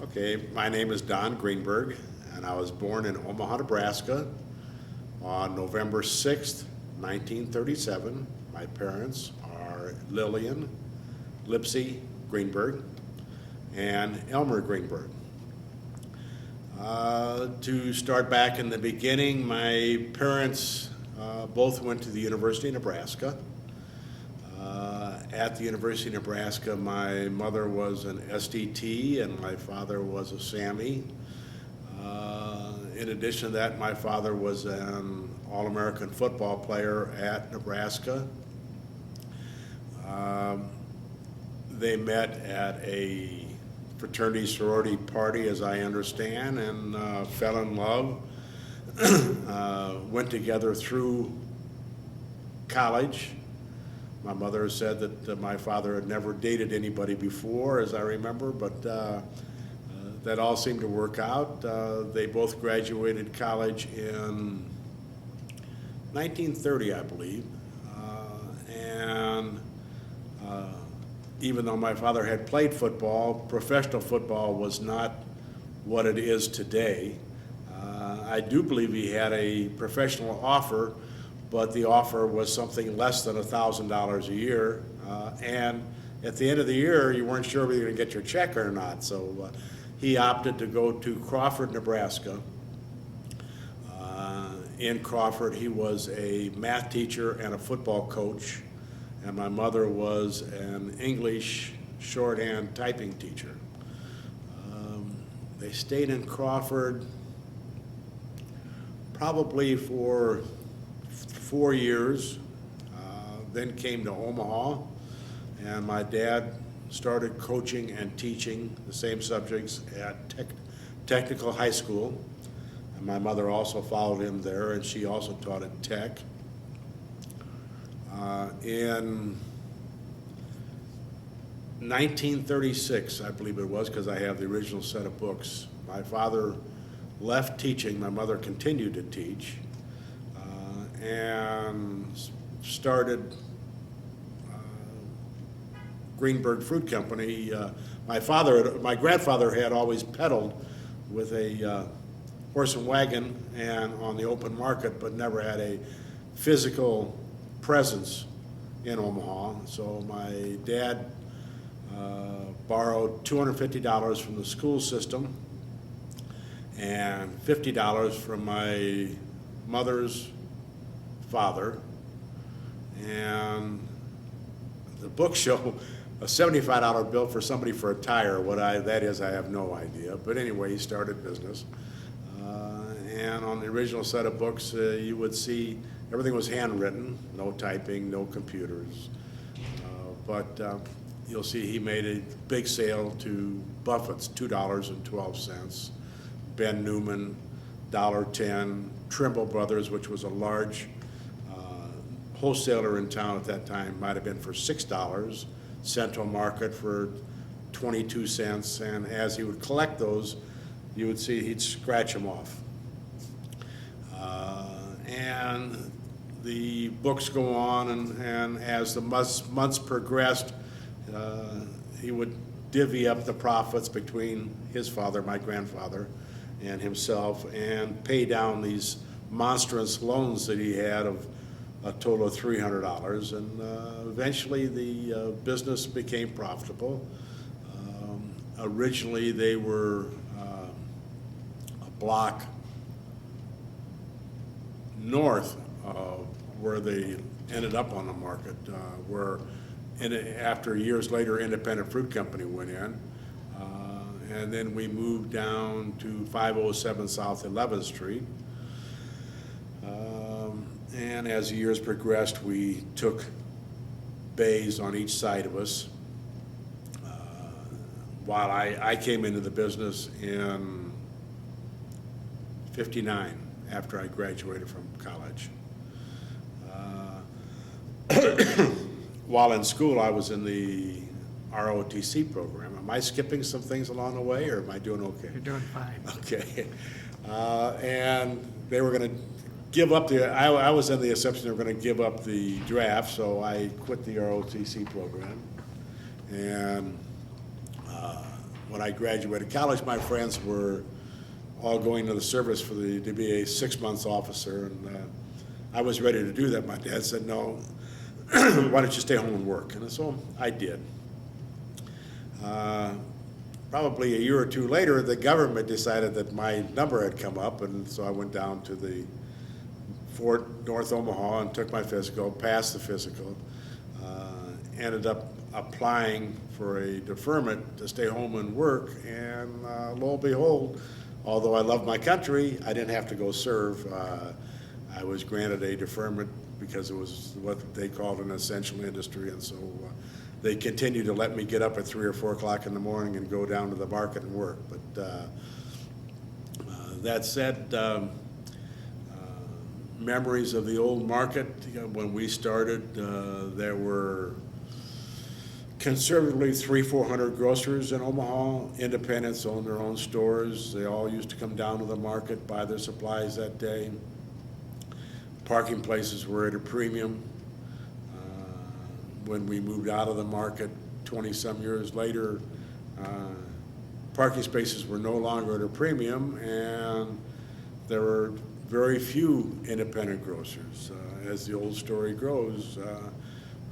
Okay, my name is Don Greenberg, and I was born in Omaha, Nebraska on November 6th, 1937. My parents are Lillian Lipsy Greenberg and Elmer Greenberg. To start back in the beginning, my parents both went to the University of Nebraska. At the University of Nebraska, my mother was an SDT and my father was a SAMI. In addition to that, my father was an All-American football player at Nebraska. They met at a fraternity sorority party, as I understand, and fell in love. Went together through college. My mother said that my father had never dated anybody before, as I remember, but that all seemed to work out. They both graduated college in 1930, I believe. And even though my father had played football, professional football was not what it is today. I do believe he had a professional offer, but the offer was something less than $1,000 a year. And at the end of the year, you weren't sure whether you were going to get your check or not. So he opted to go to Crawford, Nebraska. In Crawford, he was a math teacher and a football coach, and my mother was an English shorthand typing teacher. They stayed in Crawford probably for 4 years, then came to Omaha, and my dad started coaching and teaching the same subjects at technical high school. And my mother also followed him there, and she also taught at Tech. In 1936, I believe it was, because I have the original set of books, my father left teaching, my mother continued to teach, and started Greenberg Fruit Company. My grandfather had always peddled with a horse and wagon and on the open market, but never had a physical presence in Omaha. So my dad borrowed $250 from the school system and $50 from my mother's father, and the books show a $75 bill for somebody for a tire. What that is, I have no idea. But anyway, he started business. And on the original set of books, you would see everything was handwritten, no typing, no computers. But you'll see he made a big sale to Buffett's, $2.12. Ben Newman, $1.10. Trimble Brothers, which was a large wholesaler in town at that time, might have been for $6. Central Market for 22 cents. And as he would collect those, you would see he'd scratch them off. And the books go on, and as the months progressed, he would divvy up the profits between his father, my grandfather, and himself, and pay down these monstrous loans that he had of a total of $300. And eventually the business became profitable. Originally they were a block north of where they ended up on the market, where after years later Independent Fruit Company went in. And then we moved down to 507 South 11th Street. And as the years progressed, we took bays on each side of us. While I came into the business in '59, after I graduated from college. While in school, I was in the ROTC program. Am I skipping some things along the way, or am I doing okay? You're doing fine. Okay. And they were going to give up I was in the assumption they were going to give up the draft, so I quit the ROTC program. And when I graduated college, my friends were all going to the service to be a 6 months officer, and I was ready to do that. My dad said, no, why don't you stay home and work? And so I did. Probably a year or two later, the government decided that my number had come up, and so I went down to the Fort North Omaha and took my physical, passed the physical, ended up applying for a deferment to stay home and work, and lo and behold, although I love my country, I didn't have to go serve. I was granted a deferment because it was what they called an essential industry, and so they continued to let me get up at 3 or 4 o'clock in the morning and go down to the market and work. But that said, memories of the old market. When we started, there were conservatively 300-400 grocers in Omaha. Independents owned their own stores. They all used to come down to the market, buy their supplies that day. Parking places were at a premium. When we moved out of the market 20-some years later, parking spaces were no longer at a premium, and there were very few independent grocers. As the old story goes,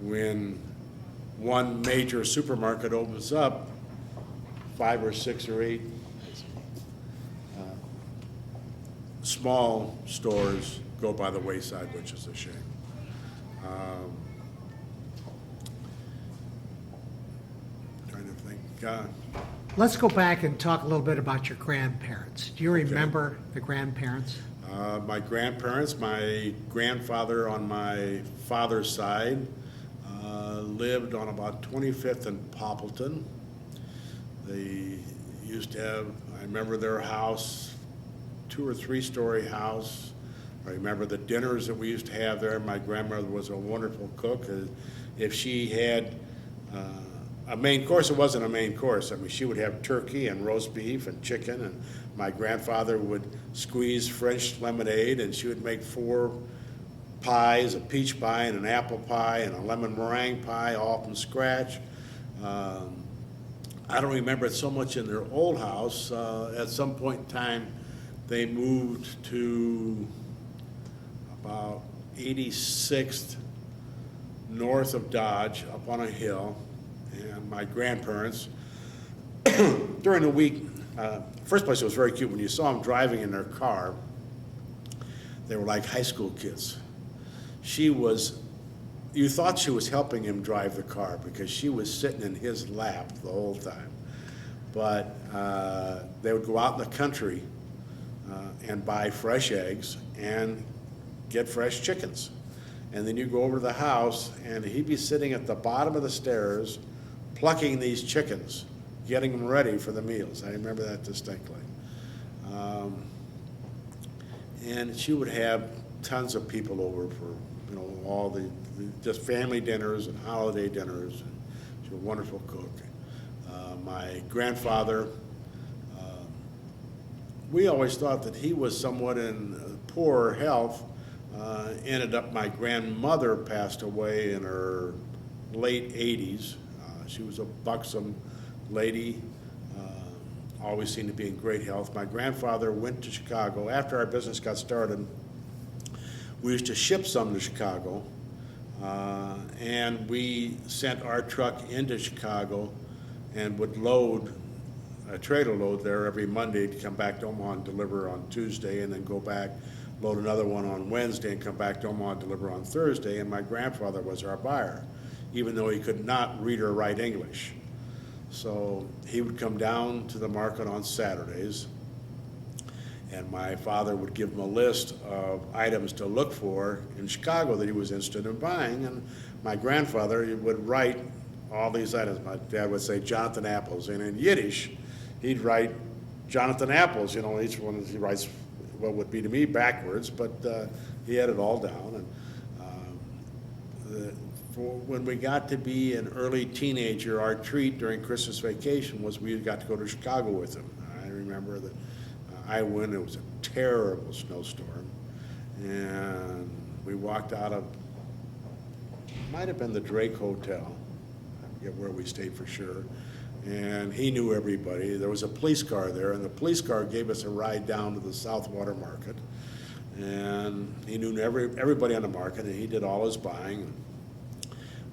when one major supermarket opens up, 5 or 6 or 8 small stores go by the wayside, which is a shame. Trying to think. Let's go back and talk a little bit about your grandparents. Do you remember the grandparents? My grandparents, my grandfather on my father's side lived on about 25th and Poppleton. They used to have, I remember their house, 2 or 3 story house. I remember the dinners that we used to have there. My grandmother was a wonderful cook. If she had a main course, it wasn't a main course. I mean, she would have turkey and roast beef and chicken, and my grandfather would squeeze French lemonade, and she would make 4 pies, a peach pie and an apple pie and a lemon meringue pie, all from scratch. I don't remember it so much in their old house. At some point in time, they moved to about 86th north of Dodge, up on a hill, and my grandparents, during the week, first place, it was very cute. When you saw them driving in their car, they were like high school kids. You thought she was helping him drive the car because she was sitting in his lap the whole time. But they would go out in the country and buy fresh eggs and get fresh chickens. And then you go over to the house, and he'd be sitting at the bottom of the stairs plucking these chickens, getting them ready for the meals. I remember that distinctly. And she would have tons of people over for, all the just family dinners and holiday dinners. She was a wonderful cook. My grandfather, we always thought that he was somewhat in poor health. Ended up, my grandmother passed away in her late 80s. She was a buxom lady, always seemed to be in great health. My grandfather went to Chicago. After our business got started, we used to ship some to Chicago, and we sent our truck into Chicago and would load a trailer load there every Monday to come back to Omaha and deliver on Tuesday, and then go back, load another one on Wednesday, and come back to Omaha and deliver on Thursday. And my grandfather was our buyer, even though he could not read or write English. So he would come down to the market on Saturdays, and my father would give him a list of items to look for in Chicago that he was interested in buying, and my grandfather would write all these items. My dad would say Jonathan Apples, and in Yiddish, he'd write Jonathan Apples. Each one he writes what would be to me backwards, but he had it all down. And when we got to be an early teenager, our treat during Christmas vacation was we got to go to Chicago with him. I remember that I went, it was a terrible snowstorm, and we walked out of, might have been the Drake Hotel, I forget where we stayed for sure, and he knew everybody. There was a police car there, and the police car gave us a ride down to the South Water Market, and he knew everybody on the market, and he did all his buying.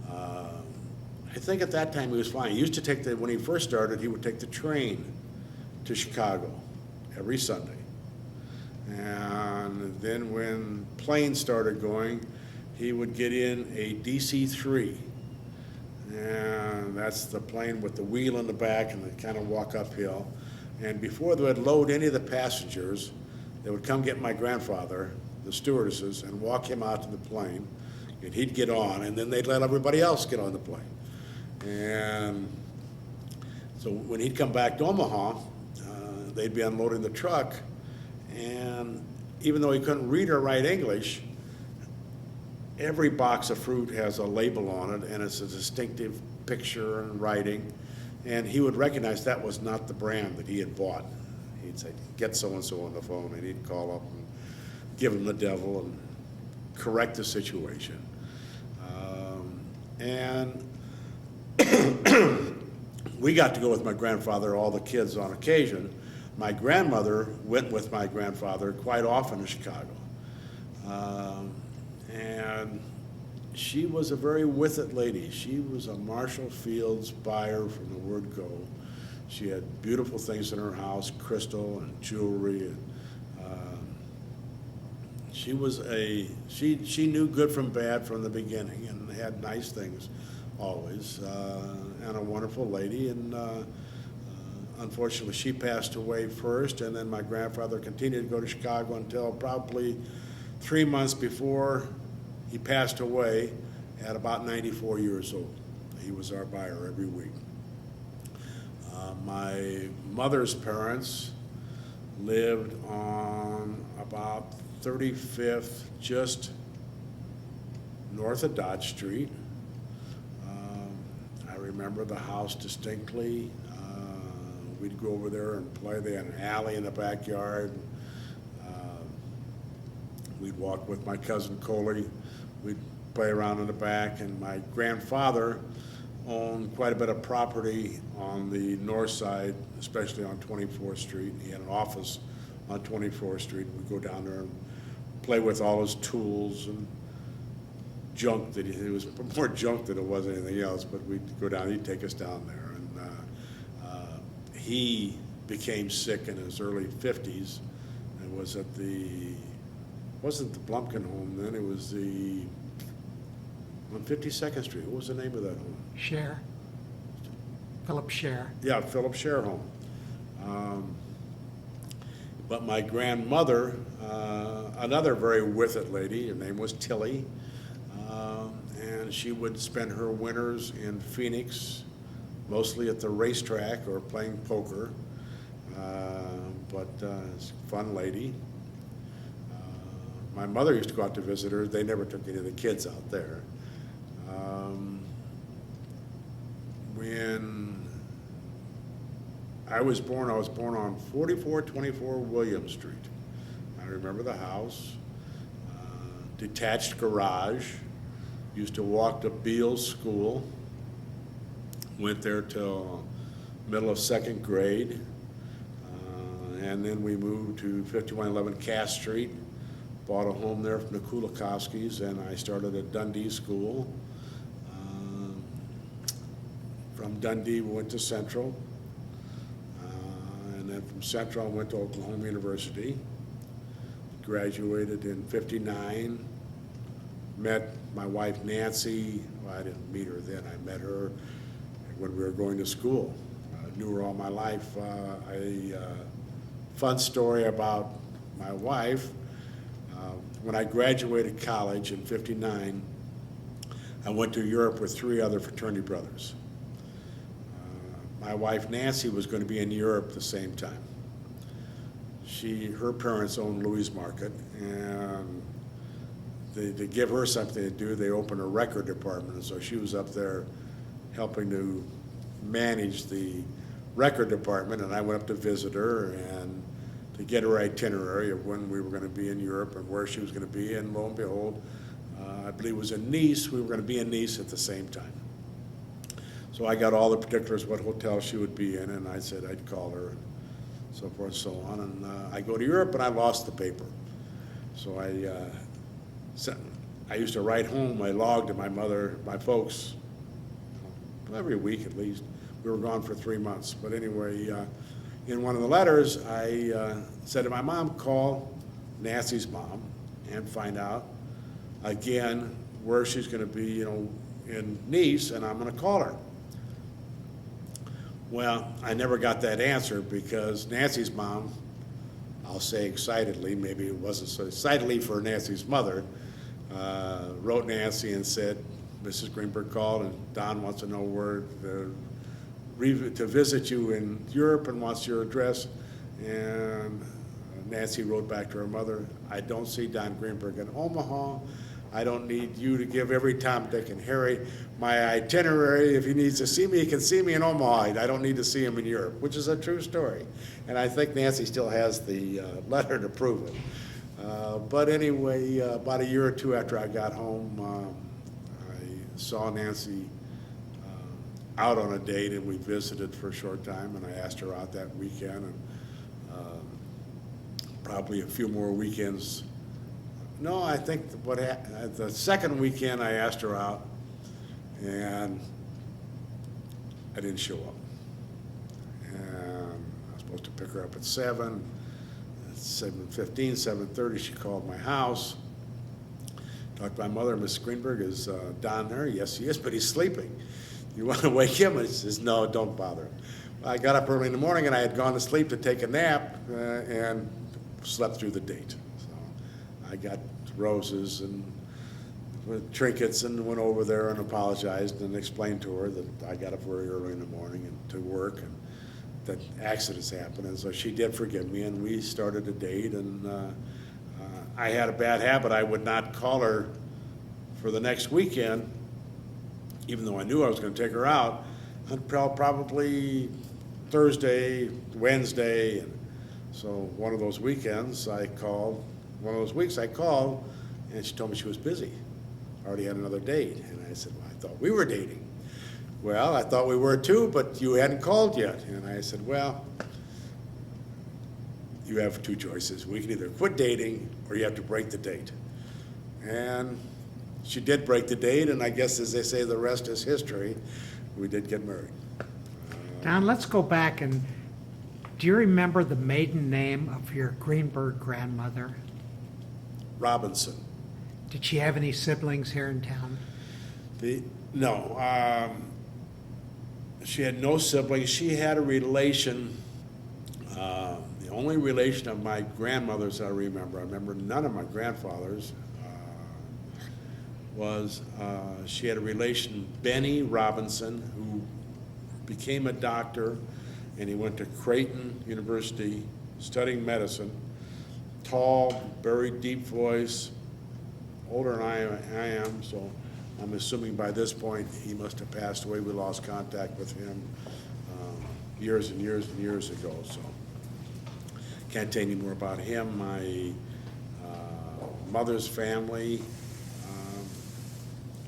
I think at that time he was flying. He used to take when he first started, he would take the train to Chicago every Sunday. And then when planes started going, he would get in a DC-3. And that's the plane with the wheel in the back and they kind of walk uphill. And before they would load any of the passengers, they would come get my grandfather, the stewardesses, and walk him out to the plane. And he'd get on, and then they'd let everybody else get on the plane. And so when he'd come back to Omaha, they'd be unloading the truck, and even though he couldn't read or write English, every box of fruit has a label on it, and it's a distinctive picture and writing, and he would recognize that was not the brand that he had bought. He'd say, get so-and-so on the phone, and he'd call up and give him the devil and correct the situation. And we got to go with my grandfather, all the kids on occasion. My grandmother went with my grandfather quite often to Chicago. And she was a very with-it lady. She was a Marshall Fields buyer from the word go. She had beautiful things in her house, crystal and jewelry. And, she knew good from bad from the beginning and had nice things always, and a wonderful lady. And unfortunately, she passed away first, and then my grandfather continued to go to Chicago until probably 3 months before he passed away at about 94 years old. He was our buyer every week. My mother's parents lived on about 35th, just north of Dodge Street. I remember the house distinctly. We'd go over there and play. They had an alley in the backyard. We'd walk with my cousin Coley. We'd play around in the back, and my grandfather owned quite a bit of property on the north side, especially on 24th Street. He had an office on 24th Street. We'd go down there and play with all his tools and junk that it was more junk than it was anything else, but we'd go down, he'd take us down there. And he became sick in his early 50s and was at wasn't the Blumpkin home then, it was on 52nd Street. What was the name of that home? Share. Philip Share. Yeah, Philip Share home. But my grandmother, another very with-it lady, her name was Tilly, and she would spend her winters in Phoenix, mostly at the racetrack or playing poker, but it's a fun lady. My mother used to go out to visit her. They never took any of the kids out there. When I was born on 4424 William Street. I remember the house, detached garage, used to walk to Beals School, went there till middle of second grade, and then we moved to 5111 Cass Street, bought a home there from the Kulikowskis, and I started at Dundee School. From Dundee, we went to Central. And then from Central, I went to Oklahoma University. Graduated in '59. Met my wife, Nancy. Well, I didn't meet her then. I met her when we were going to school. I knew her all my life. Fun story about my wife. When I graduated college in '59, I went to Europe with 3 other fraternity brothers. My wife, Nancy, was going to be in Europe the same time. Her parents owned Louis Market, and to give her something to do, they opened a record department, and so she was up there helping to manage the record department, and I went up to visit her and to get her itinerary of when we were going to be in Europe and where she was going to be, and lo and behold, I believe it was in Nice. We were going to be in Nice at the same time. So I got all the particulars, what hotel she would be in, and I said I'd call her, and so forth and so on. And I go to Europe, and I lost the paper. So I used to write home my log to my folks, every week at least. We were gone for 3 months. But anyway, in one of the letters, I said to my mom, call Nancy's mom and find out again where she's going to be, in Nice, and I'm going to call her. Well, I never got that answer because Nancy's mom, I'll say excitedly, maybe it wasn't so excitedly for Nancy's mother, wrote Nancy and said, Mrs. Greenberg called and Don wants to know where to visit you in Europe and wants your address. And Nancy wrote back to her mother, I don't see Don Greenberg in Omaha. I don't need you to give every Tom, Dick, and Harry my itinerary. If he needs to see me, he can see me in Omaha. I don't need to see him in Europe, which is a true story. And I think Nancy still has the letter to prove it. But anyway, about a year or two after I got home, I saw Nancy out on a date, and we visited for a short time, and I asked her out that weekend, and probably a few more weekends. No, I think the second weekend I asked her out, and I didn't show up. And I was supposed to pick her up at 7. At 7:15, 7:30, she called my house. Talked to my mother, Miss Greenberg, is Don there? Yes, he is, but he's sleeping. You want to wake him? And she says, no, don't bother him. I got up early in the morning, and I had gone to sleep to take a nap, and slept through the date. So I got roses and trinkets and went over there and apologized and explained to her that I got up very early in the morning and to work and that accidents happen. And so she did forgive me, and we started a date. And I had a bad habit. I would not call her for the next weekend, even though I knew I was going to take her out, until probably Thursday, Wednesday. And so one of those weekends I called, one of those weeks I called, and she told me she was busy. Already had another date. And I said, well, I thought we were dating. Well, I thought we were too, but you hadn't called yet. And I said, well, you have two choices. We can either quit dating or you have to break the date. And she did break the date, and I guess, as they say, the rest is history. We did get married. Don, let's go back, and do you remember the maiden name of your Greenberg grandmother? Robinson. Did she have any siblings here in town? No. She had no siblings. She had a relation, the only relation of my grandmother's I remember none of my grandfathers, she had a relation, Benny Robinson, who became a doctor, and he went to Creighton University studying medicine. Tall, very deep voice, older than I am, so I'm assuming by this point he must have passed away. We lost contact with him years and years and years ago, so can't tell you any more about him. My mother's family,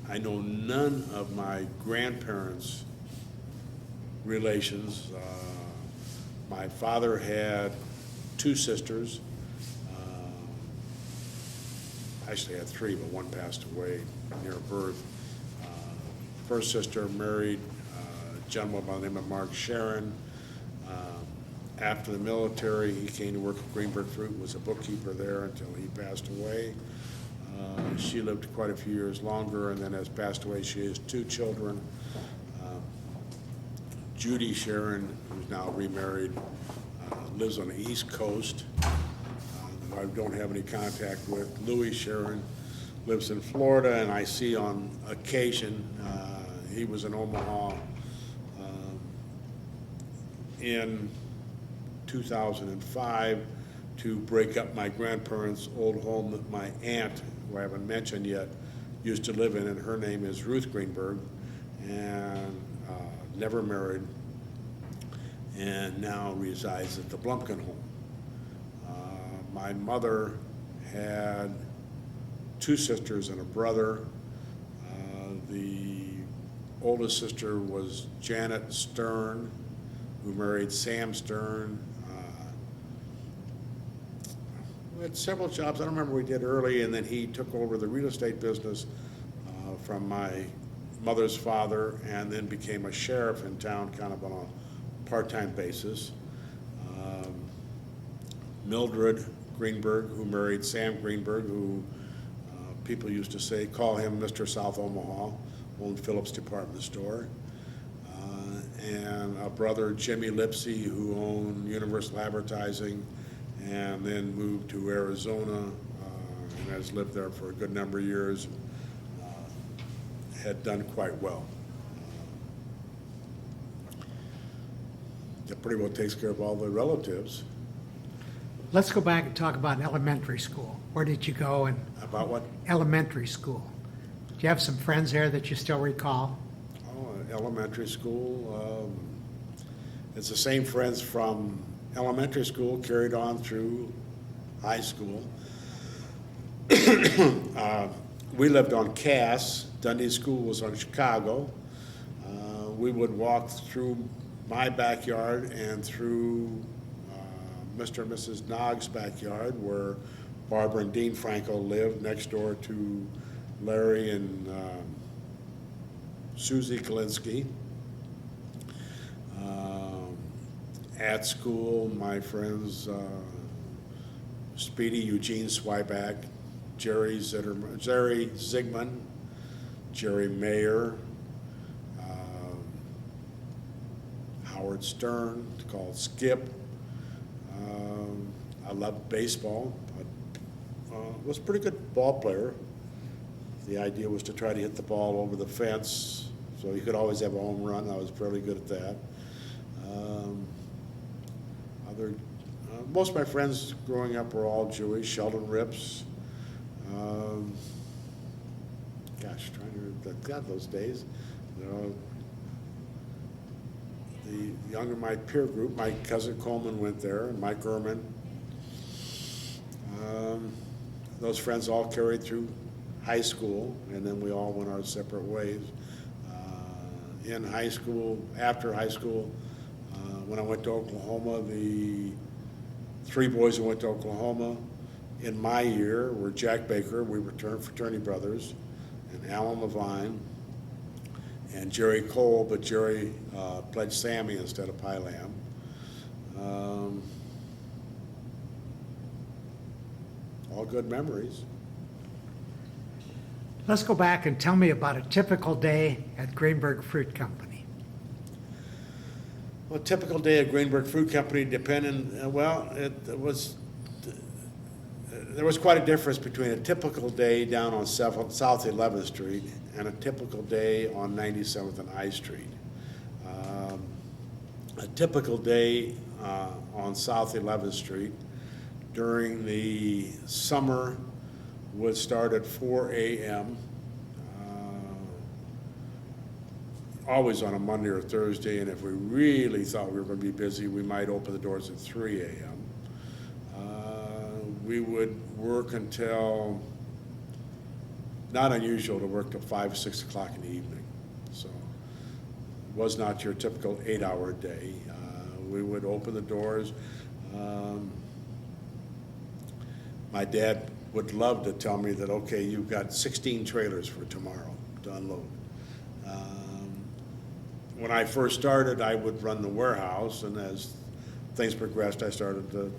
I know none of my grandparents' relations. My father had two sisters. Actually had three, but one passed away near birth. First sister married a gentleman by the name of Mark Sharon. After the military, he came to work at Greenberg Fruit, was a bookkeeper there until he passed away. She lived quite a few years longer and then has passed away. She has two children. Judy Sharon, who's now remarried, lives on the East Coast. I don't have any contact with. Louis Sharon lives in Florida, and I see on occasion, he was in Omaha in 2005 to break up my grandparents' old home that my aunt, who I haven't mentioned yet, used to live in, and her name is Ruth Greenberg, and never married, and now resides at the Blumpkin home. My mother had two sisters and a brother. The oldest sister was Janet Stern, who married Sam Stern. We had several jobs. I don't remember what we did early, and then he took over the real estate business from my mother's father, and then became a sheriff in town, kind of on a part-time basis. Mildred Greenberg, who married Sam Greenberg, who people used to say, call him Mr. South Omaha, owned Phillips Department Store. And a brother, Jimmy Lipsy, who owned Universal Advertising, and then moved to Arizona and has lived there for a good number of years. Had done quite well. That pretty well takes care of all the relatives. Let's go back and talk about elementary school. Where did you go in About what? elementary school? Do you have some friends there that you still recall? Oh, elementary school. It's the same friends from elementary school carried on through high school. We lived on Cass. Dundee School was on Chicago. We would walk through my backyard and through Mr. and Mrs. Nog's backyard, where Barbara and Dean Franco lived, next door to Larry and Susie Kalinsky. At school, my friends, Speedy Eugene Swyback, Jerry Zigman, Jerry Mayer, Howard Stern, called Skip. I loved baseball. I was a pretty good ball player. The idea was to try to hit the ball over the fence, so you could always have a home run. I was fairly good at that. Most of my friends growing up were all Jewish. Sheldon Rips. Trying to God, those days. You know, the younger my peer group, my cousin Coleman went there, and Mike Ehrman. Those friends all carried through high school, and then we all went our separate ways. In high school, after high school, when I went to Oklahoma, the three boys who went to Oklahoma in my year were Jack Baker, we were fraternity brothers, and Alan Levine, and Jerry Cole, but Jerry pledged Sammy instead of Pylam. All good memories. Let's go back and tell me about a typical day at Greenberg Fruit Company. Well, a typical day at Greenberg Fruit Company, there was quite a difference between a typical day down on South 11th Street and a typical day on 97th and I Street. A typical day on South 11th Street during the summer would start at 4 a.m., always on a Monday or Thursday, and if we really thought we were going to be busy, we might open the doors at 3 a.m. We would work until, not unusual to work till 5, 6 o'clock in the evening. So it was not your typical 8-hour day. We would open the doors. My dad would love to tell me that, okay, you've got 16 trailers for tomorrow to unload. When I first started, I would run the warehouse, and as things progressed, I started to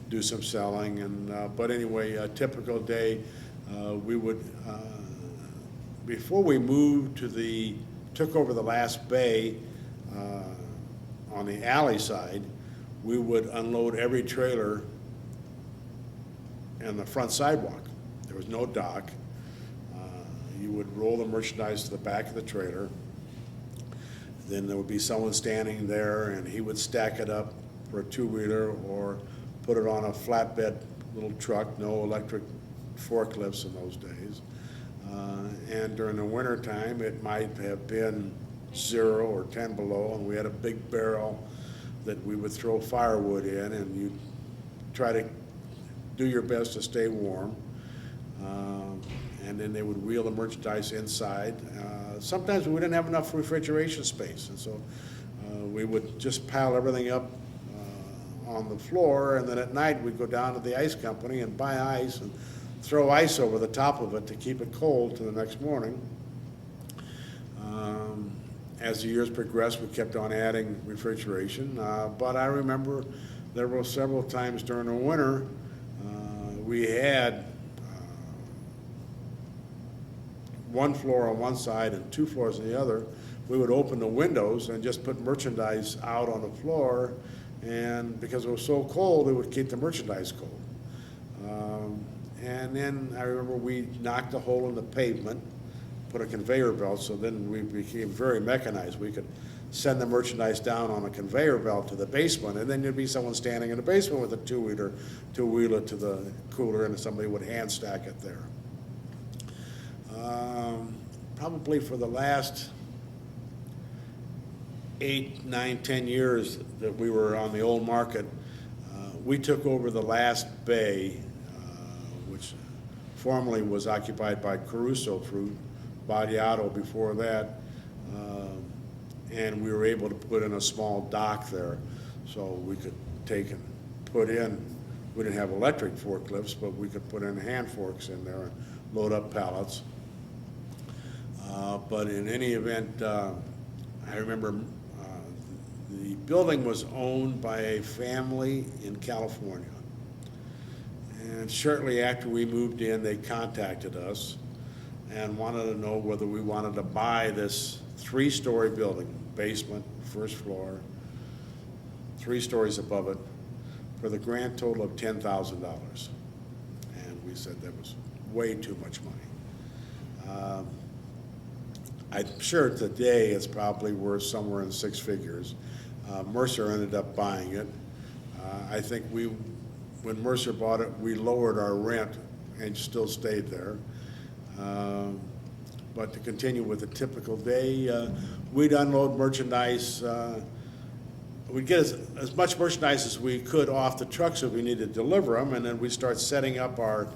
do some selling. And but anyway, a typical day, we would, before we moved took over the last bay on the alley side, we would unload every trailer in the front sidewalk. There was no dock. You would roll the merchandise to the back of the trailer. Then there would be someone standing there, and he would stack it up for a two-wheeler or put it on a flatbed little truck, no electric forklifts in those days. And during the winter time, it might have been 0 or 10 below, and we had a big barrel that we would throw firewood in, and you try to do your best to stay warm. and then they would wheel the merchandise inside. Sometimes we didn't have enough refrigeration space, and so we would just pile everything up on the floor, and then at night we'd go down to the ice company and buy ice and throw ice over the top of it to keep it cold to the next morning. As the years progressed, we kept on adding refrigeration, but I remember there were several times during the winter we had one floor on one side and two floors on the other. We would open the windows and just put merchandise out on the floor, and because it was so cold, it would keep the merchandise cold. And then I remember we knocked a hole in the pavement, put a conveyor belt, so then we became very mechanized. We could send the merchandise down on a conveyor belt to the basement, and then there'd be someone standing in the basement with a two-wheeler to wheel it to the cooler, and somebody would hand stack it there. Probably for the last 8, 9, 10 years that we were on the old market, we took over the last bay, which formerly was occupied by Caruso Fruit, Badiato before that, and we were able to put in a small dock there, so we could take and put in, we didn't have electric forklifts, but we could put in hand forks in there and load up pallets. But in any event, I remember the building was owned by a family in California. And shortly after we moved in, they contacted us and wanted to know whether we wanted to buy this 3-story building, basement, first floor, 3 stories above it, for the grand total of $10,000. And we said that was way too much money. I'm sure today it's probably worth somewhere in 6 figures. Mercer ended up buying it. I think when Mercer bought it, we lowered our rent and still stayed there. But to continue with a typical day, we'd unload merchandise. We'd get as much merchandise as we could off the trucks if we needed to deliver them, and then we'd start setting up our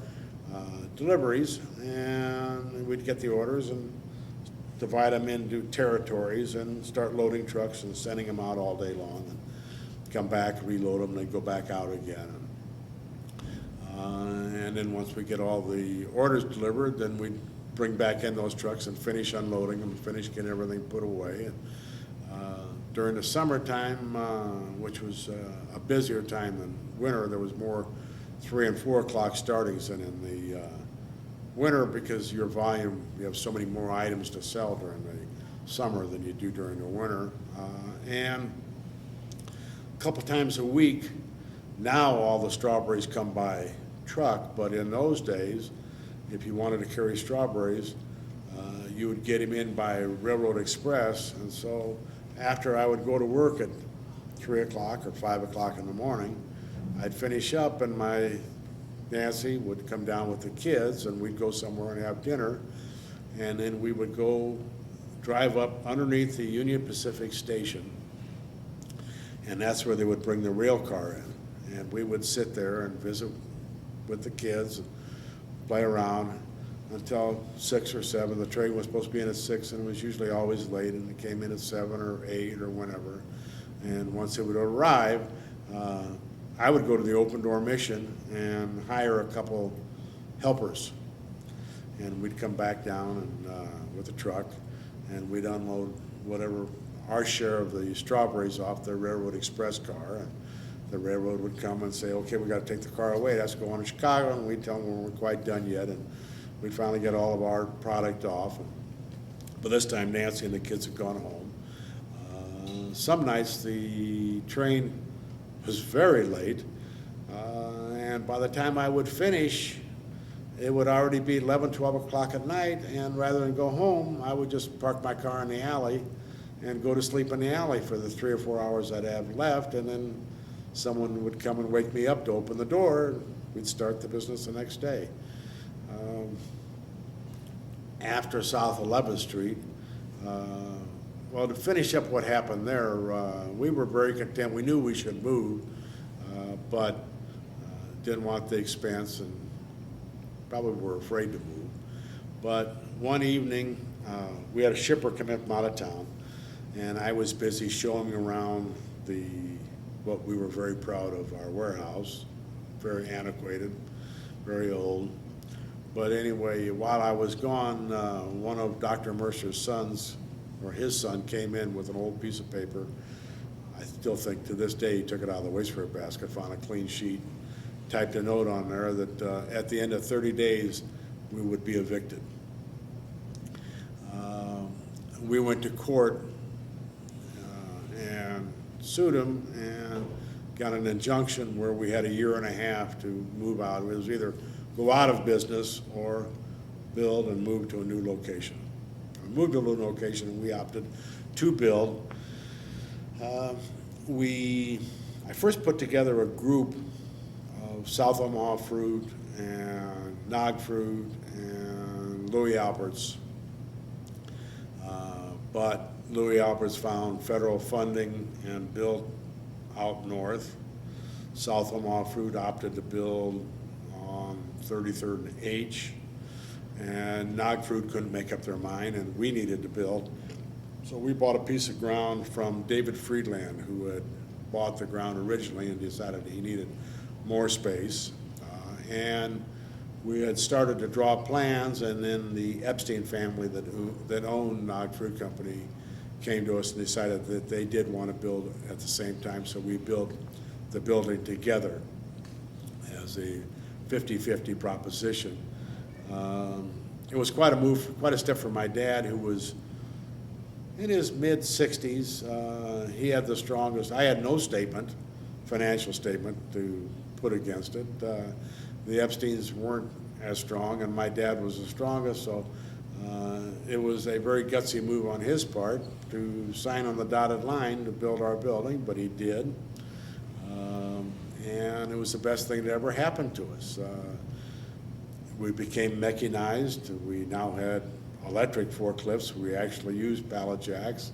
deliveries, and we'd get the orders and divide them into territories and start loading trucks and sending them out all day long, and come back, reload them, and they'd go back out again. And then once we get all the orders delivered, then we'd bring back in those trucks and finish unloading them, finish getting everything put away. And during the summertime, which was a busier time than winter, there was more 3 and 4 o'clock startings than in the winter, because your volume, you have so many more items to sell during the summer than you do during the winter. And a couple times a week, now all the strawberries come by truck, but in those days, if you wanted to carry strawberries, you would get them in by Railroad Express. And so after I would go to work at 3 o'clock or 5 o'clock in the morning, I'd finish up, and my Nancy would come down with the kids, and we'd go somewhere and have dinner, and then we would go drive up underneath the Union Pacific station, and that's where they would bring the rail car in, and we would sit there and visit with the kids and play around until 6 or 7. The train was supposed to be in at 6, and it was usually always late, and it came in at 7 or 8 or whenever. And once it would arrive, I would go to the Open Door Mission and hire a couple helpers, and we'd come back down and with a truck, and we'd unload whatever our share of the strawberries off the Railroad Express car, and the railroad would come and say, okay, we got to take the car away, that's going to Chicago, and we'd tell them we weren't quite done yet, and we'd finally get all of our product off. But this time Nancy and the kids had gone home. Some nights the train was very late, and by the time I would finish, it would already be 11, 12 o'clock at night, and rather than go home, I would just park my car in the alley and go to sleep in the alley for the 3 or 4 hours I'd have left, and then someone would come and wake me up to open the door, and we'd start the business the next day. After South 11th Street, well, to finish up what happened there, we were very content. We knew we should move, but didn't want the expense and probably were afraid to move. But one evening, we had a shipper come in from out of town, and I was busy showing around what we were very proud of, our warehouse, very antiquated, very old. But anyway, while I was gone, one of Dr. Mercer's sons, or his son, came in with an old piece of paper. I still think to this day he took it out of the wastepaper basket, found a clean sheet, typed a note on there that at the end of 30 days we would be evicted. We went to court and sued him and got an injunction where we had a year and a half to move out. It was either go out of business or build and move to a new location. We moved to a new location and we opted to build. I first put together a group of South Omaha Fruit and Nog Fruit and Louis Alberts. But Louis Alberts found federal funding and built out north. South Omaha Fruit opted to build on 33rd and H. And Nog Fruit couldn't make up their mind, and we needed to build. So we bought a piece of ground from David Friedland, who had bought the ground originally and decided he needed more space. And we had started to draw plans, and then the Epstein family that owned Nog Fruit Company came to us and decided that they did want to build at the same time, so we built the building together as a 50-50 proposition. It was quite a move, quite a step for my dad, who was in his mid-60s. He had the strongest, I had no statement, financial statement to put against it. The Epsteins weren't as strong, and my dad was the strongest, so it was a very gutsy move on his part to sign on the dotted line to build our building, but he did. And it was the best thing that ever happened to us. We became mechanized. We now had electric forklifts. We actually used pallet jacks.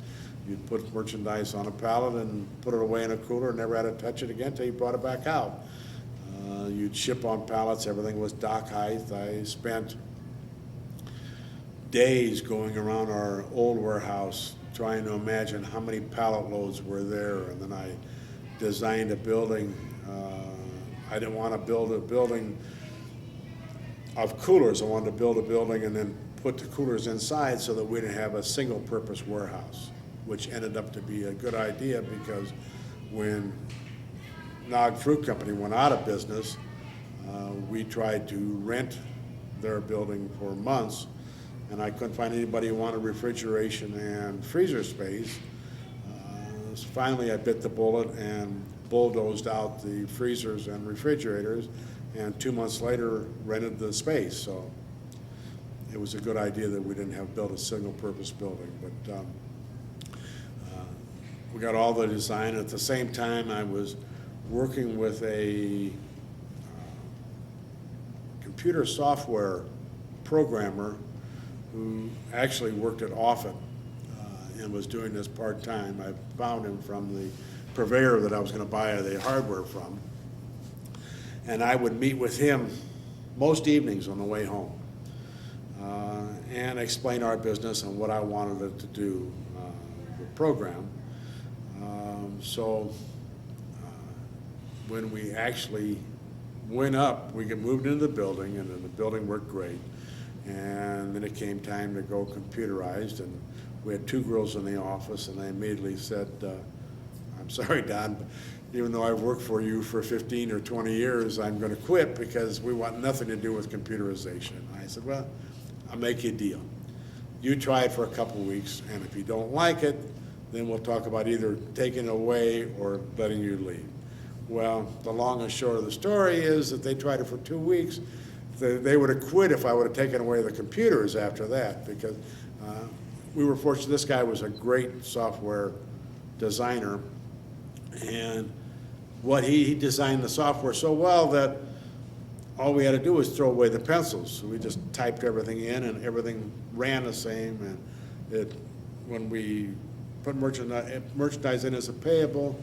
You'd put merchandise on a pallet and put it away in a cooler and never had to touch it again until you brought it back out. You'd ship on pallets. Everything was dock height. I spent days going around our old warehouse trying to imagine how many pallet loads were there, and then I designed a building. I didn't want to build a building of coolers. I wanted to build a building and then put the coolers inside so that we didn't have a single-purpose warehouse, which ended up to be a good idea because when Nog Fruit Company went out of business, we tried to rent their building for months, and I couldn't find anybody who wanted refrigeration and freezer space. So finally, I bit the bullet and bulldozed out the freezers and refrigerators, and 2 months later rented the space. So it was a good idea that we didn't have built a single-purpose building. But we got all the design. At the same time, I was working with a computer software programmer who actually worked at Offutt and was doing this part-time. I found him from the purveyor that I was going to buy the hardware from. And I would meet with him most evenings on the way home and explain our business and what I wanted it to do, the program. So when we actually went up, we moved into the building, and then the building worked great. And then it came time to go computerized, and we had 2 girls in the office, and I immediately said, I'm sorry, Don, but even though I've worked for you for 15 or 20 years, I'm going to quit because we want nothing to do with computerization. I said, well, I'll make you a deal. You try it for a couple of weeks, and if you don't like it, then we'll talk about either taking it away or letting you leave. Well, the long and short of the story is that they tried it for 2 weeks. They would have quit if I would have taken away the computers after that, because we were fortunate. This guy was a great software designer, and he designed the software so well that all we had to do was throw away the pencils. So we just typed everything in, and everything ran the same. And when we put merchandise in as a payable,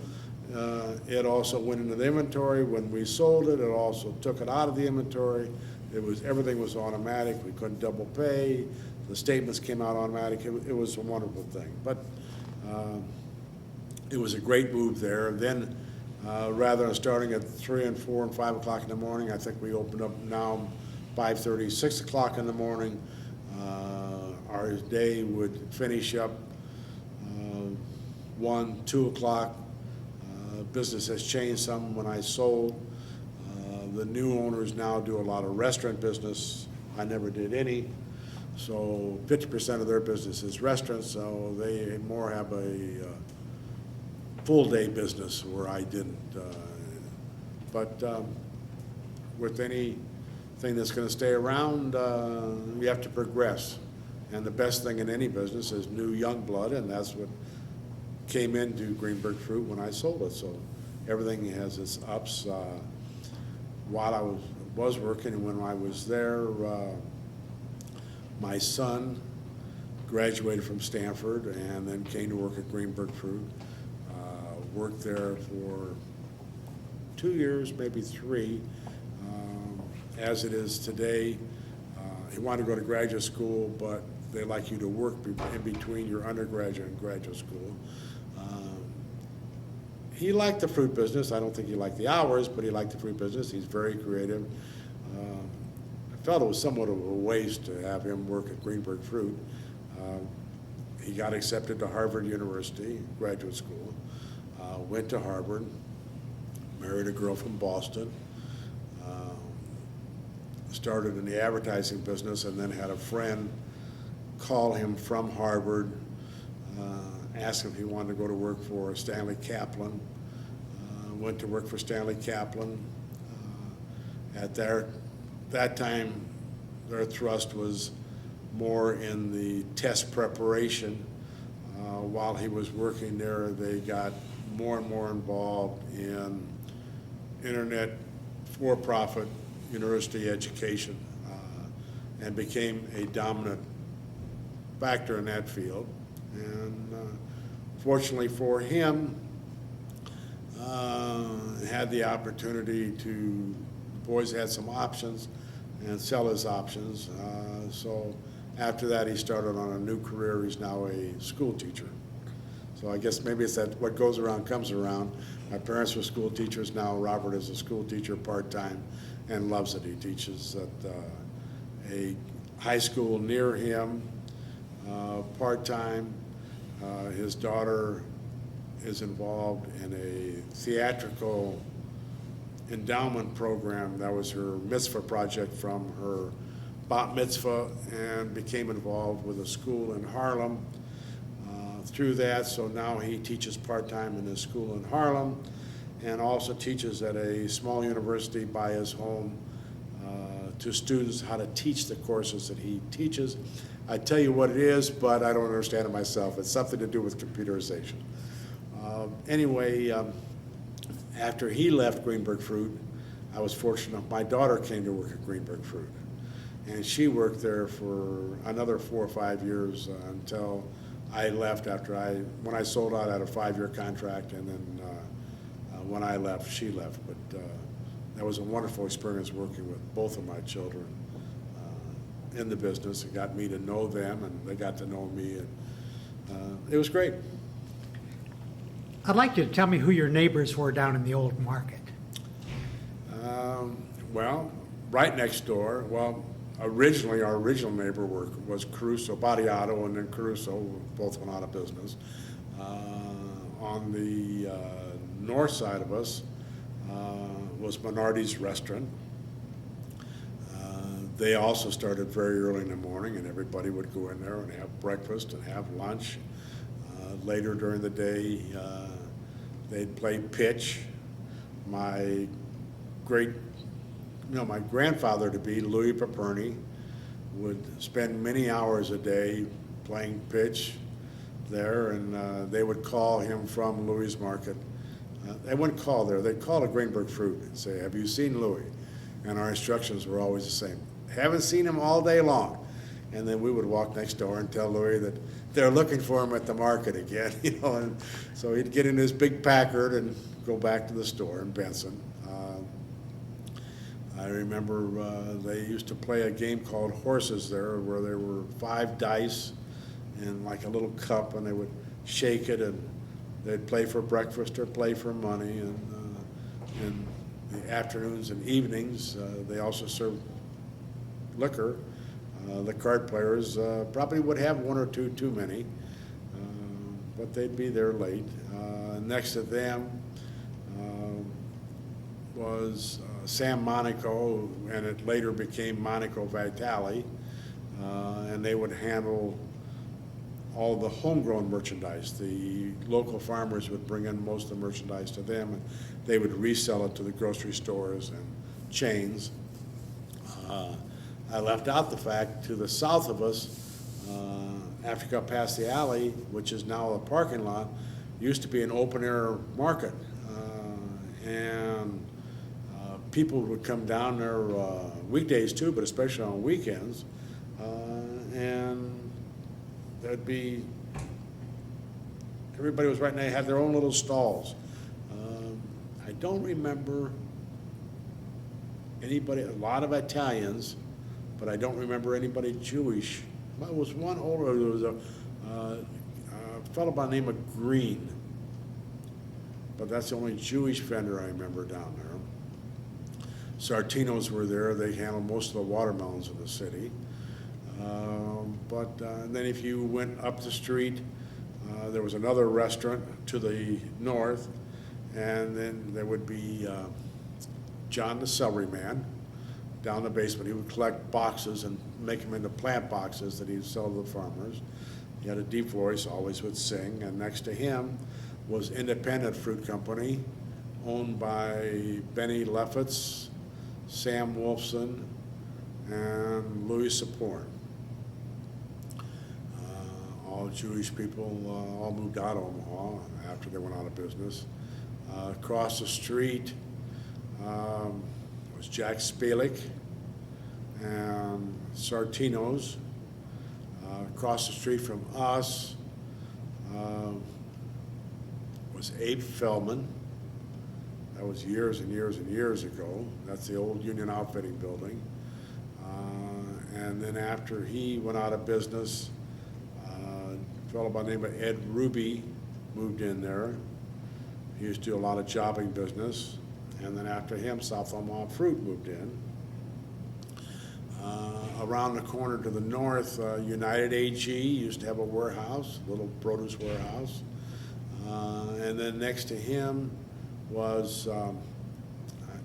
it also went into the inventory. When we sold it, it also took it out of the inventory, everything was automatic. We couldn't double pay. The statements came out automatic. It was a wonderful thing. But it was a great move there. And then rather than starting at 3 and 4 and 5 o'clock in the morning, I think we opened up now 5:30, 6 o'clock in the morning. Our day would finish up 1, 2 o'clock. Business has changed some when I sold. The new owners now do a lot of restaurant business. I never did any. So 50% of their business is restaurants, so they more have a full-day business where I didn't. But with anything that's going to stay around, you have to progress. And the best thing in any business is new young blood, and that's what came into Greenberg Fruit when I sold it. So everything has its ups. While I was working, and when I was there, my son graduated from Stanford and then came to work at Greenberg Fruit. Worked there for 2 years, maybe 3. As it is today, he wanted to go to graduate school, but they like you to work in between your undergraduate and graduate school. He liked the fruit business. I don't think he liked the hours, but he liked the fruit business. He's very creative. I felt it was somewhat of a waste to have him work at Greenberg Fruit. He got accepted to Harvard University, graduate school, went to Harvard, married a girl from Boston, started in the advertising business, and then had a friend call him from Harvard, asked him if he wanted to go to work for Stanley Kaplan. Went to work for Stanley Kaplan. At that time, their thrust was more in the test preparation. While he was working there, they got more and more involved in internet for-profit university education and became a dominant factor in that field. And fortunately for him, had the opportunity to, the boys had some options and sell his options. So after that, he started on a new career. He's now a school teacher. So I guess maybe it's that what goes around comes around. My parents were school teachers. Now Robert is a school teacher part-time and loves it. He teaches at a high school near him part-time. His daughter is involved in a theatrical endowment program. That was her mitzvah project from her bat mitzvah, and became involved with a school in Harlem through that. So now he teaches part-time in his school in Harlem and also teaches at a small university by his home to students how to teach the courses that he teaches. I tell you what it is, but I don't understand it myself. It's something to do with computerization. Anyway, after he left Greenberg Fruit, I was fortunate enough, my daughter came to work at Greenberg Fruit. And she worked there for another 4 or 5 years until I left when I sold out, I had a 5-year contract, and then when I left, she left. But that was a wonderful experience working with both of my children in the business. It got me to know them, and they got to know me. And it was great. I'd like you to tell me who your neighbors were down in the old market. Well, right next door, originally our original neighbor was Caruso, Badiato, and then Caruso, both went out of business. On the north side of us was Minardi's Restaurant. They also started very early in the morning, and everybody would go in there and have breakfast and have lunch. Later during the day, they'd play pitch. My grandfather-to-be, Louis Paperny, would spend many hours a day playing pitch there, and they would call him from Louis' Market. They wouldn't call there. They'd call to Greenberg Fruit and say, "Have you seen Louis?" And our instructions were always the same. "Haven't seen him all day long." And then we would walk next door and tell Louis that they're looking for him at the market again, And so he'd get in his big Packard and go back to the store in Benson. I remember they used to play a game called Horses there, where there were 5 dice and like a little cup, and they would shake it, and they'd play for breakfast or play for money. And in the afternoons and evenings, they also served liquor. The card players probably would have 1 or 2 too many, but they'd be there late. Next to them was Sam Monaco, and it later became Monaco Vitale, and they would handle all the homegrown merchandise. The local farmers would bring in most of the merchandise to them, and they would resell it to the grocery stores and chains. I left out the fact, to the south of us, after you got past the alley, which is now a parking lot, used to be an open-air market. And people would come down there weekdays too, but especially on weekends. And there'd be, everybody was right, and they had their own little stalls. I don't remember anybody, a lot of Italians, but I don't remember anybody Jewish. Well, there was one older, there was a fellow by the name of Green, but that's the only Jewish vendor I remember down there. Sartinos were there. They handled most of the watermelons in the city. And then if you went up the street, there was another restaurant to the north, and then there would be John the Celery Man down the basement. He would collect boxes and make them into plant boxes that he'd sell to the farmers. He had a deep voice, always would sing, and next to him was Independent Fruit Company, owned by Benny Lefferts, Sam Wolfson, and Louis Saporn. All Jewish people all moved out of Omaha after they went out of business. Across the street was Jack Spalik and Sartino's. Across the street from us was Abe Feldman. That was years and years and years ago. That's the old Union Outfitting building. And then after he went out of business, a fellow by the name of Ed Ruby moved in there. He used to do a lot of jobbing business. And then after him, South Omaha Fruit moved in. Around the corner to the north, United AG used to have a warehouse, a little produce warehouse. And then next to him was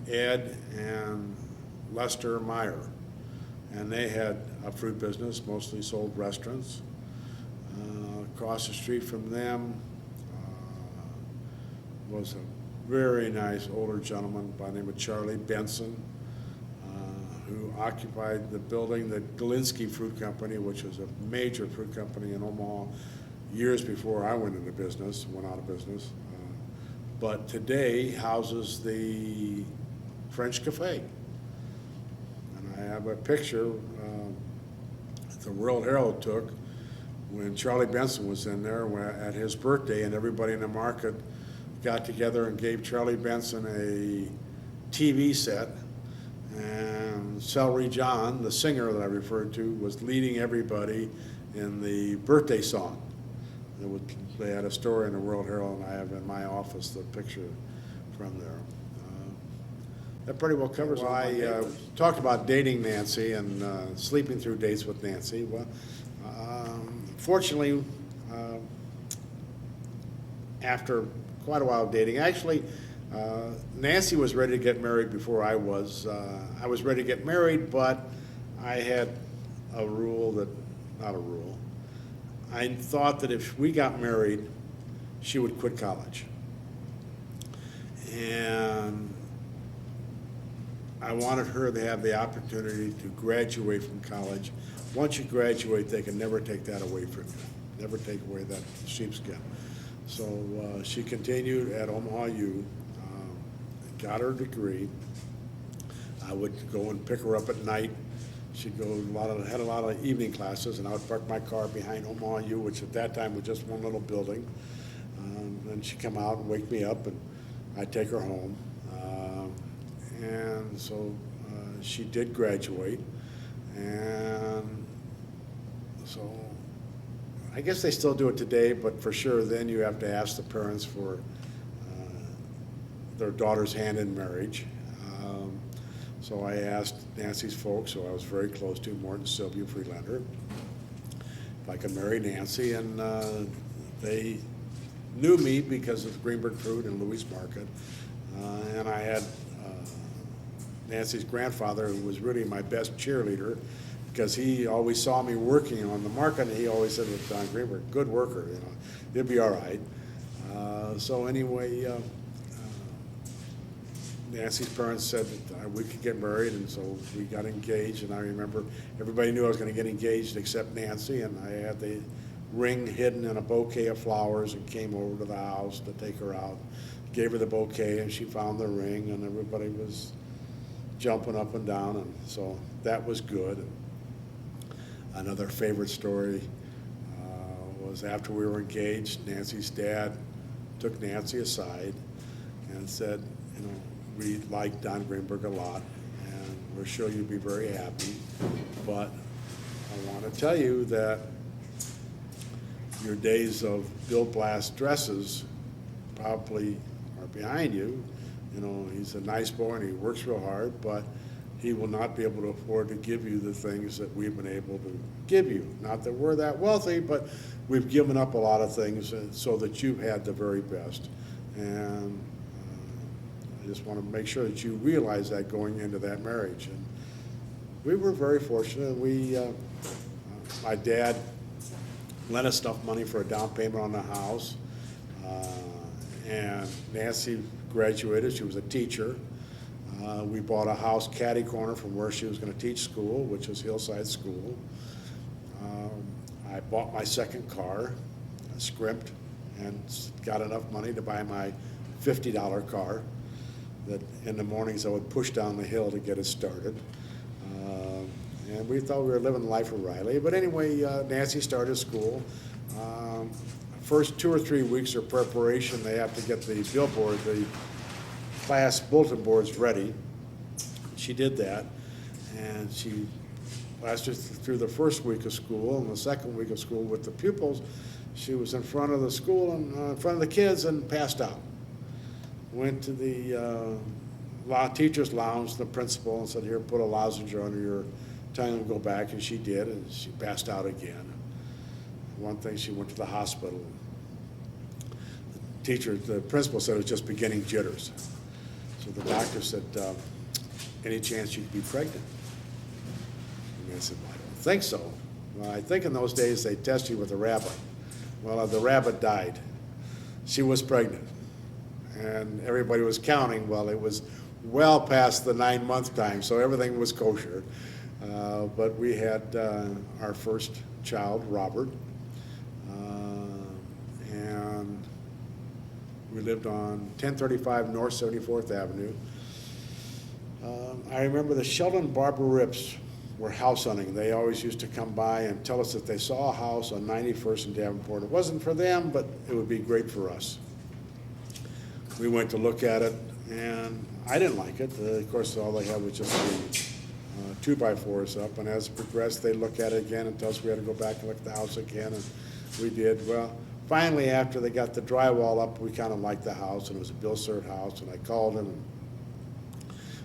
Ed and Lester Meyer. And they had a fruit business, mostly sold restaurants. Across the street from them was a very nice older gentleman by the name of Charlie Benson, who occupied the building, the Galinsky Fruit Company, which was a major fruit company in Omaha years before I went into business, went out of business. But today houses the French Cafe. And I have a picture that the World Herald took when Charlie Benson was in there at his birthday, and everybody in the market got together and gave Charlie Benson a TV set. And Celery John, the singer that I referred to, was leading everybody in the birthday song. They had a story in the World Herald, and I have in my office the picture from there. That pretty well covers it. I talked about dating Nancy and sleeping through dates with Nancy. Well, fortunately, after quite a while of dating, actually, Nancy was ready to get married before I was. I was ready to get married, but I had a rule that, not a rule, I thought that if we got married, she would quit college. And I wanted her to have the opportunity to graduate from college. Once you graduate, they can never take that away from you, never take away that sheepskin. So she continued at Omaha U, got her degree. I would go and pick her up at night. She'd go had a lot of evening classes, and I would park my car behind Omaha U, which at that time was just one little building. And she'd come out and wake me up, and I'd take her home. And so she did graduate, and so I guess they still do it today, but for sure then you have to ask the parents for their daughter's hand in marriage. So I asked Nancy's folks, who I was very close to, Morton, Sylvia, Freelander, if I could marry Nancy, and they knew me because of Greenberg Fruit and Louis Market. And I had Nancy's grandfather, who was really my best cheerleader, because he always saw me working on the market, and he always said with Don Greenberg, good worker, you know, you'll be all right. So anyway, Nancy's parents said that we could get married, and so we got engaged. And I remember everybody knew I was going to get engaged except Nancy, and I had the ring hidden in a bouquet of flowers and came over to the house to take her out. Gave her the bouquet, and she found the ring, and everybody was jumping up and down, and so that was good. And another favorite story was after we were engaged, Nancy's dad took Nancy aside and said, you know, we like Don Greenberg a lot, and we're sure you'd be very happy, but I want to tell you that your days of Bill Blast dresses probably are behind you. You know, he's a nice boy and he works real hard, but he will not be able to afford to give you the things that we've been able to give you. Not that we're that wealthy, but we've given up a lot of things so that you've had the very best. And I just want to make sure that you realize that going into that marriage. And we were very fortunate. My dad lent us enough money for a down payment on the house. And Nancy graduated. She was a teacher. We bought a house catty corner from where she was going to teach school, which was Hillside School. I bought my second car, scrimped, and got enough money to buy my $50 car that in the mornings I would push down the hill to get it started. And we thought we were living the life of Riley. But anyway, Nancy started school. First 2 or 3 weeks of preparation, they have to get the billboard, the class bulletin boards ready. She did that, and she lasted through the first week of school, and the second week of school with the pupils, she was in front of the school and in front of the kids and passed out. Went to the teacher's lounge, the principal, and said, here, put a lozenge under your tongue and go back, and she did, and she passed out again. One thing, she went to the hospital. The principal said it was just beginning jitters. So the doctor said, any chance you could be pregnant? And I said, well, I don't think so. Well, I think in those days they tested you with a rabbit. Well, the rabbit died. She was pregnant. And everybody was counting. Well, it was well past the 9-month time, so everything was kosher. But we had our first child, Robert. And we lived on 1035 North 74th Avenue. I remember the Sheldon Barbara Rips were house hunting. They always used to come by and tell us that they saw a house on 91st and Davenport. It wasn't for them, but it would be great for us. We went to look at it, and I didn't like it. Of course, all they had was just the 2x4s up, and as it progressed, they'd look at it again and tell us we had to go back and look at the house again, and we did. Well, finally, after they got the drywall up, we kind of liked the house, and it was a Bill Cert house, and I called him and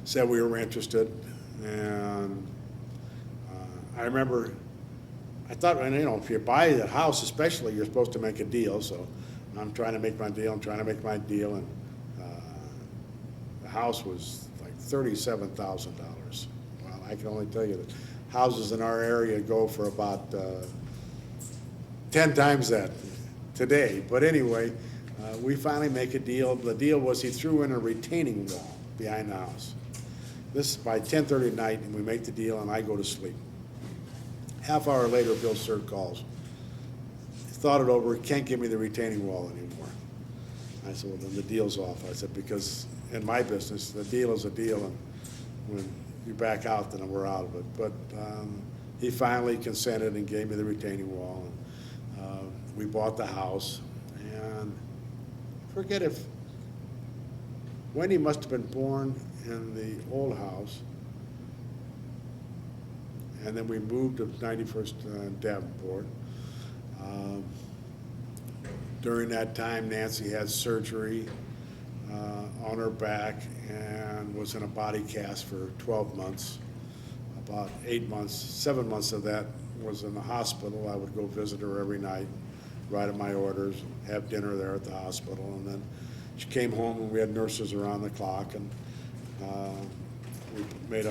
said we were interested. And I remember, I thought, you know, if you buy the house especially, you're supposed to make a deal, so I'm trying to make my deal, and the house was like $37,000. Well, I can only tell you that houses in our area go for about 10 times that today. But anyway, we finally make a deal. The deal was he threw in a retaining wall behind the house. This is by 10:30 at night, and we make the deal, and I go to sleep. Half hour later, Bill Cert calls. He thought it over, can't give me the retaining wall anymore. I said, well, then the deal's off. I said, because in my business, the deal is a deal, and when you back out, then we're out of it. But he finally consented and gave me the retaining wall. And we bought the house, and I forget if Wendy must have been born in the old house, and then we moved to 91st Davenport. During that time, Nancy had surgery on her back and was in a body cast for 12 months. About 8 months, 7 months of that was in the hospital. I would go visit her every night, write her my orders, have dinner there at the hospital, and then she came home and we had nurses around the clock, and we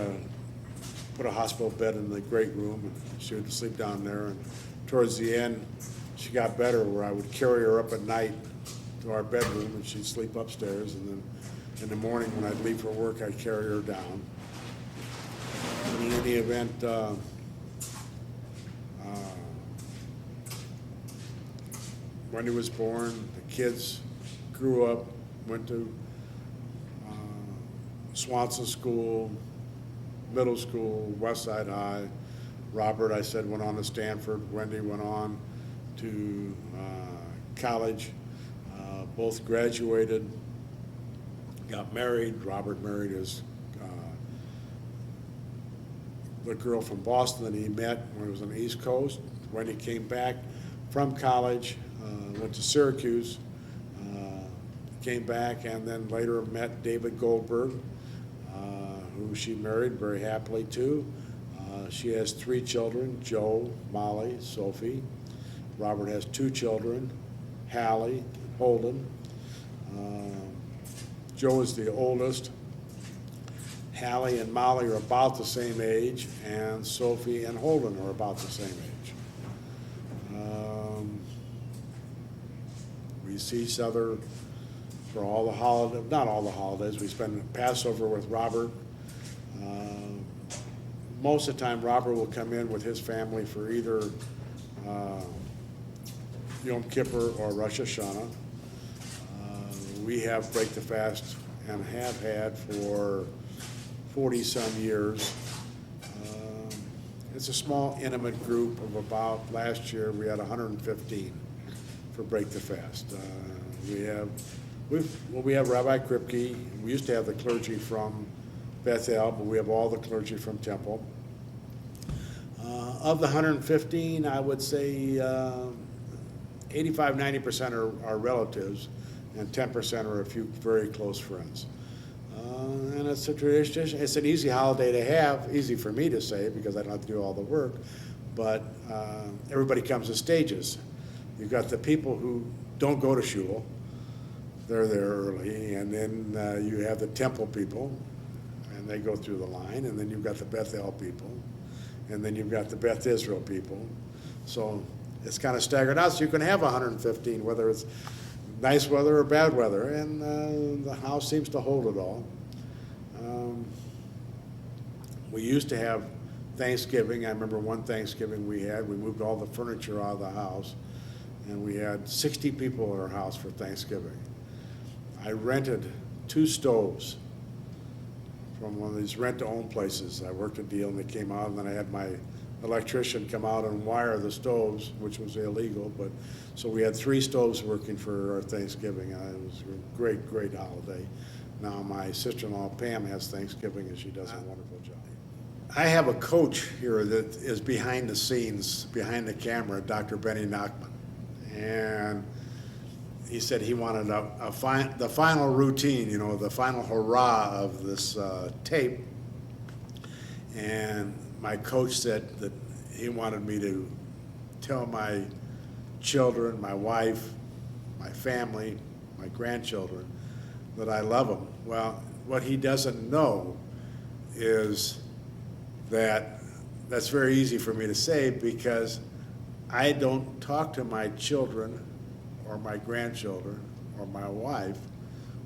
put a hospital bed in the great room, and she would sleep down there. And towards the end, she got better, where I would carry her up at night to our bedroom, and she'd sleep upstairs, and then in the morning when I'd leave for work, I'd carry her down. And in any event, Wendy was born, the kids grew up, went to Swanson School, middle school, West Side High. Robert, I said, went on to Stanford. Wendy went on to college. Both graduated, got married. Robert married his the girl from Boston that he met when he was on the East Coast. Wendy came back from college, went to Syracuse, came back, and then later met David Goldberg, who she married very happily to. She has 3 children, Joe, Molly, Sophie. Robert has 2 children, Hallie, Holden. Joe is the oldest. Hallie and Molly are about the same age, and Sophie and Holden are about the same age. We see each other for all the holidays, not all the holidays. We spend Passover with Robert. Most of the time, Robert will come in with his family for either Yom Kippur or Rosh Hashanah. We have Break the Fast and have had for 40-some years. It's a small, intimate group of about, last year we had 115 for Break the Fast. We have Rabbi Kripke. We used to have the clergy from Bethel, but we have all the clergy from Temple. Of the 115, I would say 85–90% are relatives, and 10% are a few very close friends. And it's a tradition. It's an easy holiday to have, easy for me to say because I don't have to do all the work, but everybody comes in stages. You've got the people who don't go to shul. They're there early, and then you have the temple people, and they go through the line, and then you've got the Bethel people, and then you've got the Beth Israel people. So it's kind of staggered out, so you can have 115, whether it's nice weather or bad weather, and the house seems to hold it all. We used to have Thanksgiving. I remember one Thanksgiving we moved all the furniture out of the house, and we had 60 people at our house for Thanksgiving. I rented 2 stoves from one of these rent-to-own places. I worked a deal, and they came out, and then I had my electrician come out and wire the stoves, which was illegal, but so we had 3 stoves working for our Thanksgiving. It was a great, great holiday. Now my sister-in-law Pam has Thanksgiving, and she does a wonderful job. I have a coach here that is behind the scenes, behind the camera, Dr. Benny Nachman, and he said he wanted the final routine, the final hurrah of this tape, and my coach said that he wanted me to tell my children, my wife, my family, my grandchildren, that I love them. Well, what he doesn't know is that that's very easy for me to say because I don't talk to my children or my grandchildren or my wife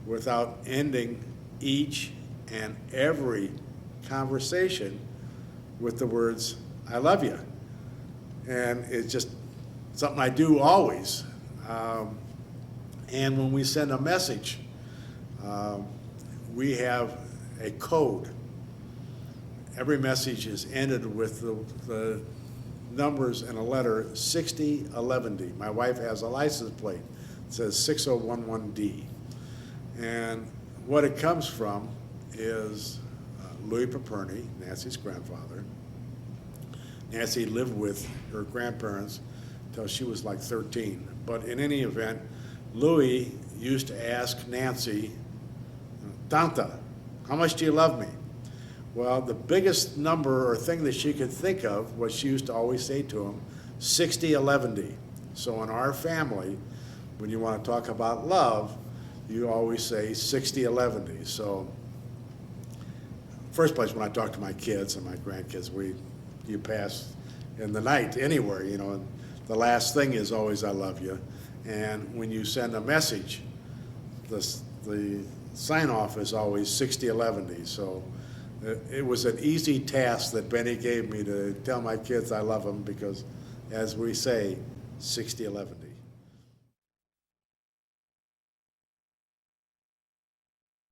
without ending each and every conversation with the words, "I love you." And it's just something I do always. And when we send a message, we have a code. Every message is ended with the numbers in a letter 6011D. My wife has a license plate that says 6011D. And what it comes from is Louis Paperny, Nancy's grandfather, Nancy lived with her grandparents till she was like 13. But in any event, Louis used to ask Nancy, Tanta, how much do you love me? Well, the biggest number or thing that she could think of was she used to always say to him, 60, 11. So in our family, when you want to talk about love, you always say 60, 11. So first place when I talk to my kids and my grandkids, you pass in the night anywhere, you know, and the last thing is always I love you. And when you send a message, the sign off is always 60, 11. So it was an easy task that Benny gave me to tell my kids I love them because, as we say, 60, 11.